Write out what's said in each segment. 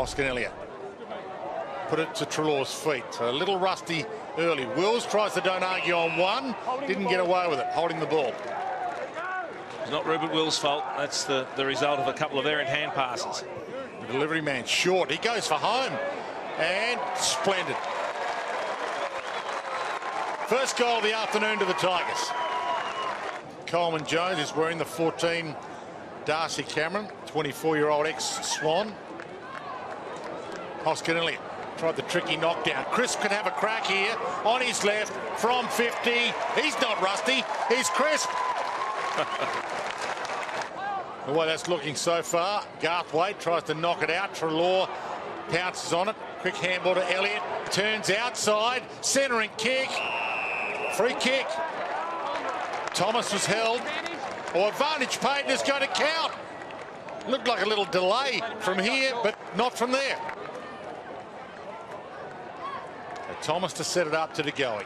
Hoskin Elliott. Put it to Treloar's feet. So a little rusty early. Wills tries to don't argue on one. Didn't get away with it, holding the ball. It's not Rupert Wills' fault. That's the result of a couple of errant hand passes. The delivery man short. He goes for home. And splendid. First goal of the afternoon to the Tigers. Coleman Jones is wearing the 14 Darcy Cameron, 24-year-old ex-Swan. Hoskin Elliott tried the tricky knockdown. Chris can have a crack here on his left from 50. He's not rusty, he's crisp. The way that's looking so far, Garthwaite tries to knock it out. Treloar pounces on it. Quick handball to Elliott. Turns outside. Centering kick. Free kick. Thomas was held. Or advantage paid and it's going to count. Looked like a little delay from here, but not from there. So Thomas to set it up to DeGoey.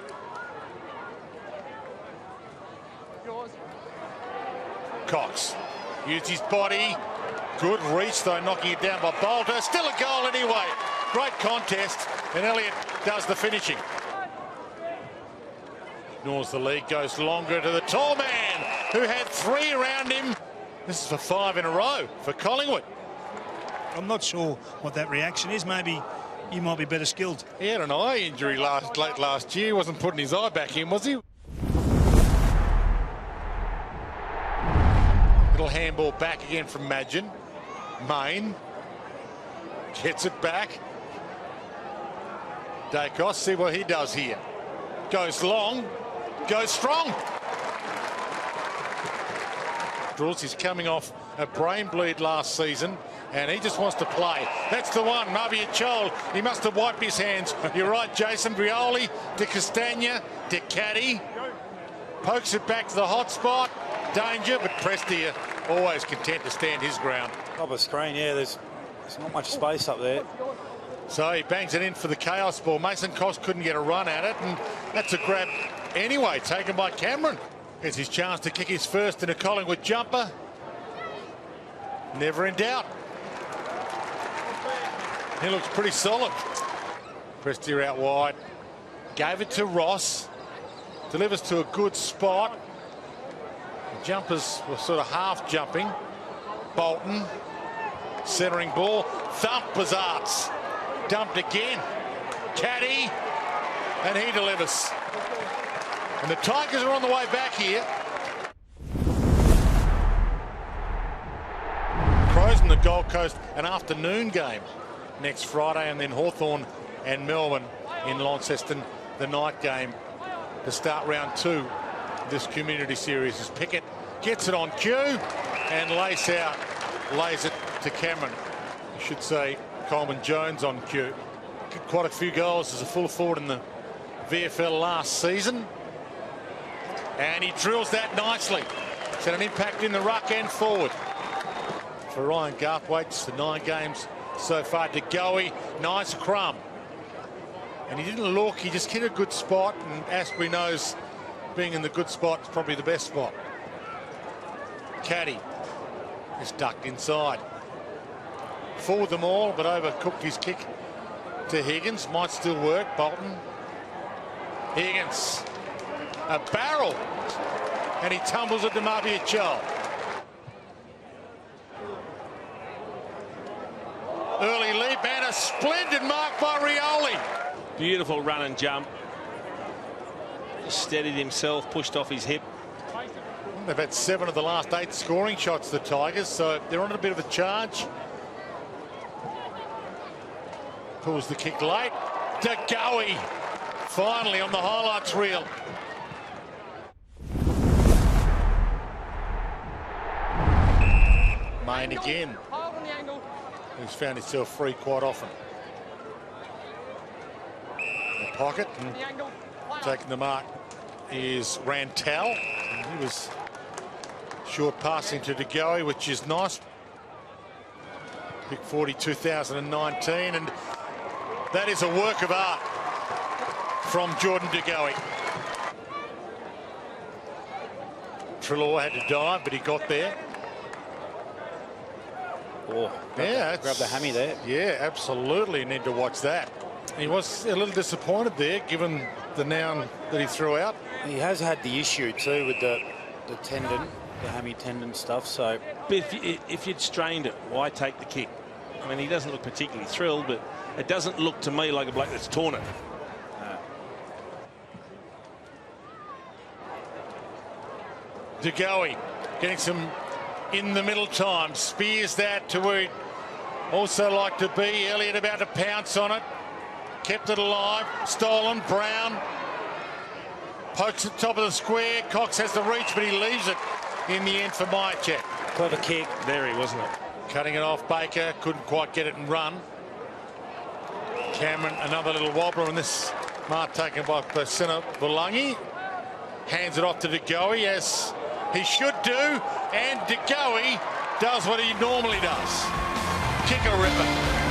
Cox used his body. Good reach though, knocking it down by Bolter. Still a goal anyway. Great contest, and Elliott does the finishing. Ignores the lead, goes longer to the tall man who had 3 around him. This is for 5 in a row for Collingwood. I'm not sure what that reaction is. Maybe you might be better skilled. He had an eye injury late last year. He wasn't putting his eye back in, was he? Little handball back again from Magin. Main gets it back. Dacos, see what he does here. Goes long, goes strong. He's coming off a brain bleed last season, and he just wants to play. That's the one, Marvia Chol. He must have wiped his hands. You're right, Jason. Brioli to Castagna to Caddy. Pokes it back to the hot spot. Danger, but Prestia always content to stand his ground. Top of screen, yeah, there's not much space up there. So he bangs it in for the chaos ball. Mason Cox couldn't get a run at it, and that's a grab anyway, taken by Cameron. It's his chance to kick his first in a Collingwood jumper. Never in doubt. He looks pretty solid. Prestia out wide. Gave it to Ross. Delivers to a good spot. The jumpers were sort of half jumping. Bolton. Centering ball. Thump Bazarts. Dumped again. Caddy. And he delivers. And the Tigers are on the way back here. Crows in the Gold Coast, an afternoon game next Friday, and then Hawthorn and Melbourne in Launceston, the night game to start round 2 of this community series. As Pickett gets it on cue and lays it to Cameron. I should say Coleman Jones on cue. Quite a few goals as a full forward in the VFL last season. And he drills that nicely. It's had an impact in the ruck and forward. For Ryan Garthwaite, the 9 games so far. DeGoey, nice crumb. And he didn't look, he just hit a good spot. And Asprey knows being in the good spot is probably the best spot. Caddy is ducked inside. Forward them all, but overcooked his kick to Higgins. Might still work. Bolton. Higgins. A barrel. And he tumbles it to Marvia Chol. Early lead and a splendid mark by Rioli. Beautiful run and jump. Just steadied himself, pushed off his hip. They've had 7 of the last 8 scoring shots, the Tigers, so they're on a bit of a charge. Pulls the kick late. DeGoey finally on the highlights reel. Main again. He's found himself free quite often. In the pocket and taking the mark is Rantel. And he was short passing to DeGoey, which is nice. Pick 40 2019, and that is a work of art from Jordan DeGoey. Treloar had to dive, but he got there. Oh, grab the hammy there. Yeah, absolutely. Need to watch that. He was a little disappointed there, given the noun that he threw out. He has had the issue too with the tendon, the hammy tendon stuff. So, But if you'd strained it, why take the kick? I mean, he doesn't look particularly thrilled, but it doesn't look to me like a bloke that's torn it. De Goey getting some in the middle time. Spears that to where he'd also like to be. Elliott about to pounce on it. Kept it alive. Stolen. Brown pokes at the top of the square. Cox has the reach, but he leaves it in the end for Myercheck. clever kick. There he wasn't it? Cutting it off, Baker couldn't quite get it and run. Cameron, another little wobbler, and this mark taken by centre Bulangi. Hands it off to De Goey, as he should do, and De Goey does what he normally does. Kick a ripper.